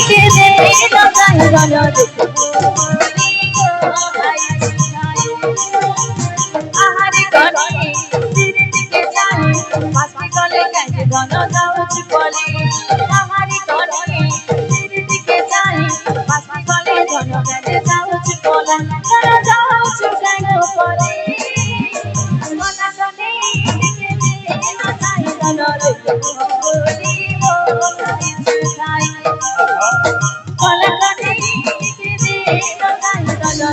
টিকে দে না যাই গলা আহারে গনে টিকে যাই পাশে গলে কেন গন যাউছ বলে আহারে গনে টিকে যাই পাশে গলে গন কেন যাউছ বলে তারা যাউছ কেন বলে মনা গনে টিকে দে না যাই গলা বলি ও যাই গলা গনে টিকে দে না যাই গলা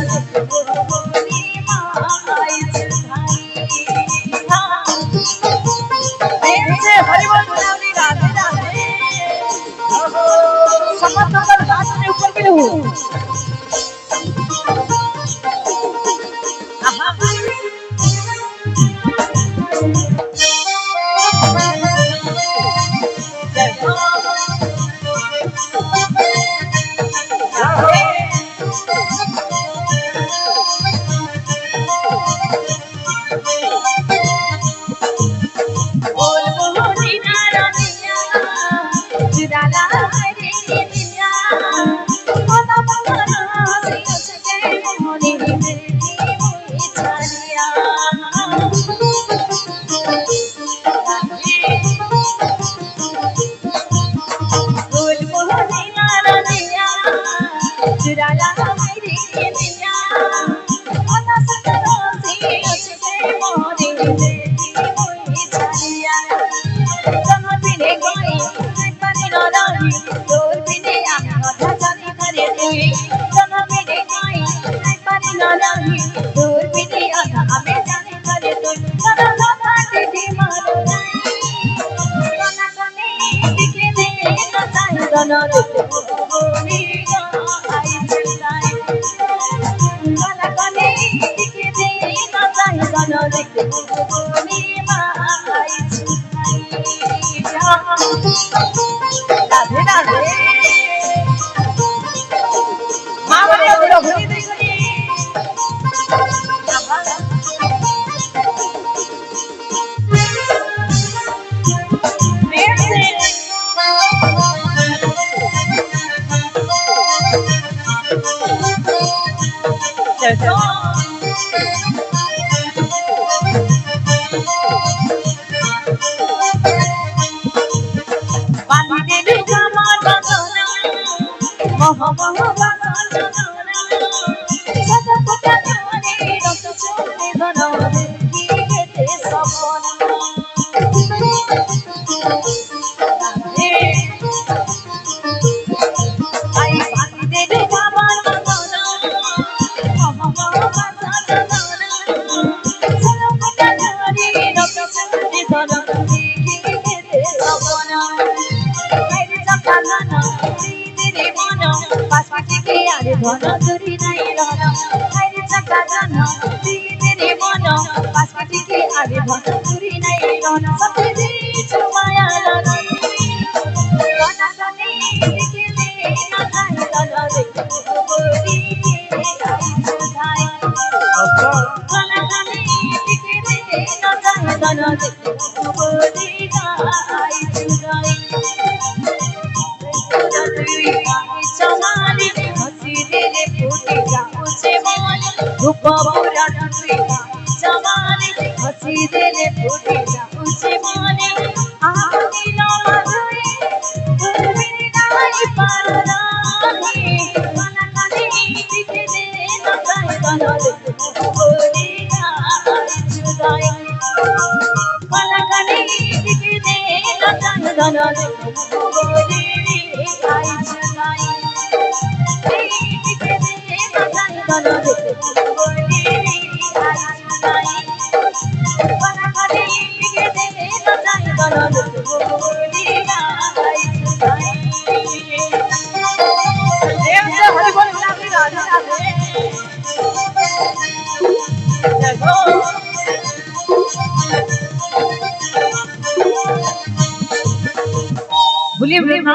বলি মা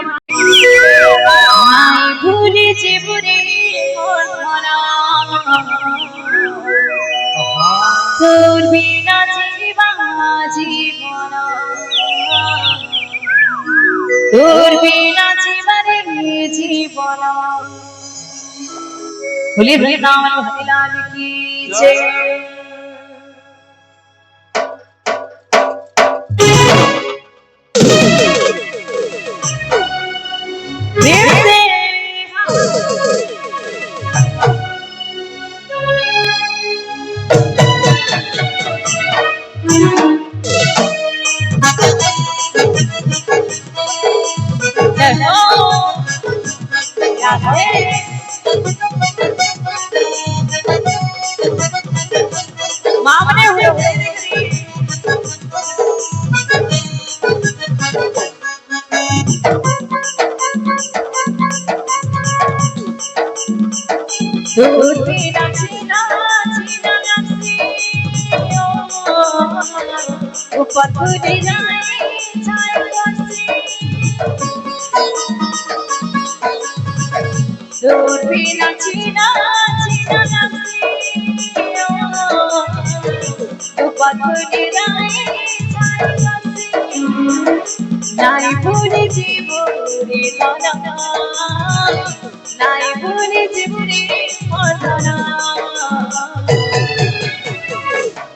ভুলে ভুলেছে ভুলে তোর বিনা জীবন তোর বিনা জীবনে জীব জীবন বলি বৃন্দাবন হরিলাল কি জয় मामने हुए दूर बिना जीना जीना नसी ऊपर खुदी जाए जाए नसी दूर बिना जीना जीना नसी ऊपर खुदी जाए जाए नसी नाई भूले जीवोरे लाना नाई भूले जीवोरे माना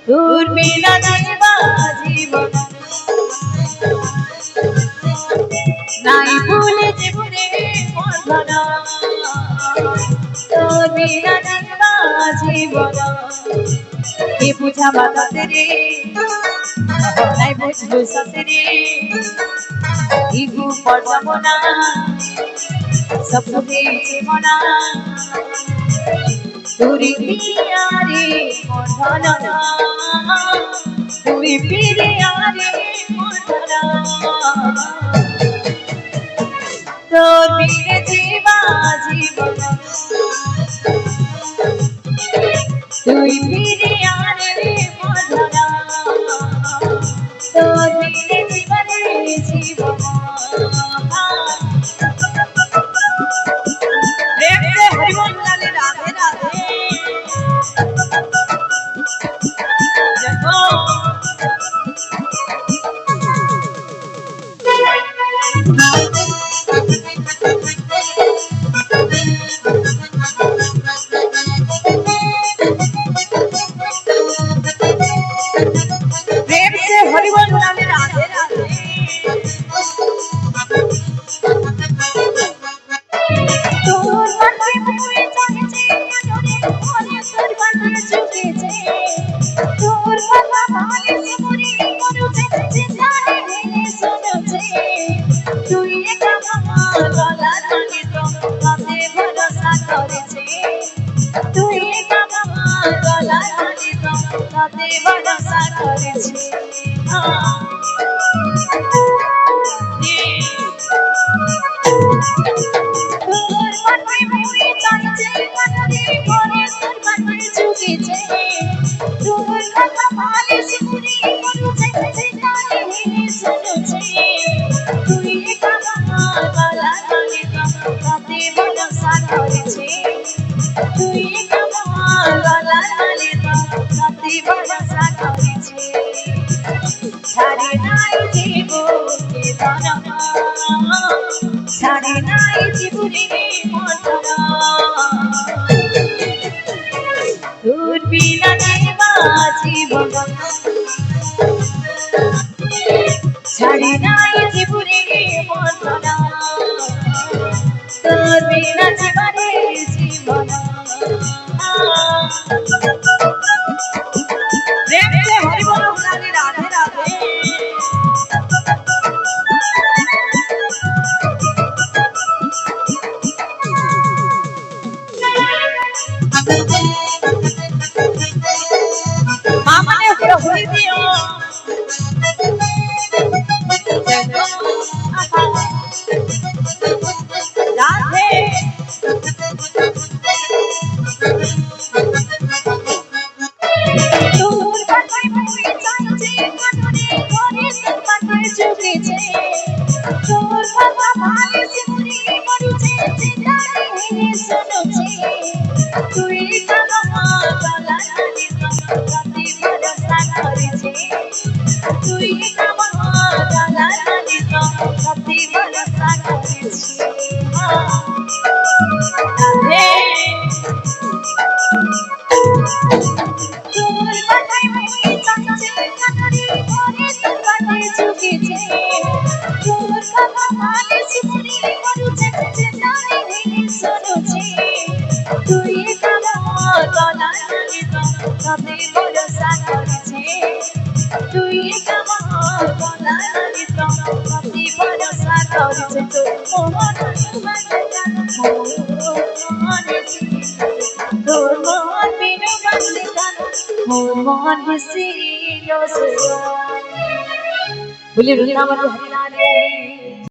दूर बिना जीवा जीवन नाई भूले जीवोरे माना दूर बिना जीवा जीवन ये पूछा बात तेरे नाई बुझलु सतरे इगु पड़ना सब जीवना तुरी पियारे मोधना तुरी पियारे मोधना तोर बिने जीवा जीवन तुरी पियारे मोधना तोर बिने जीवने जीवन छाड़ी नाई जीवने मोधना तोर बिना जीवने जीवन प्रेम से हरि बोल राधे राधे राधे मामा ने होली दियो राधे दूर भाई मुई चाचे मनरे घरे सब पाटे चुके छे दूर बाबा भाई सिमुरी मरु छे चितारे हे सुनो छे तुई कामा गला नानी कति भरोसा करे छे तुई कामा गला नानी कति भरोसा करे छे রাধে তোর কথায় মনে চাইছে কাটারি ঘরে তোর বাটে চুকেছে তোর কথা ভালে সিমুনি মরুছে চেতানি ভেঙে শুনুছে তুই কামর গলা নালে তো তবে ভরসা করছে তুই কামর গলা নালে তো তবে ভরসা করছে তোর মোহন তোর মোহন বিনু বাঁধলে मोर मोहन हसी बोले वृंदावन हरि लाल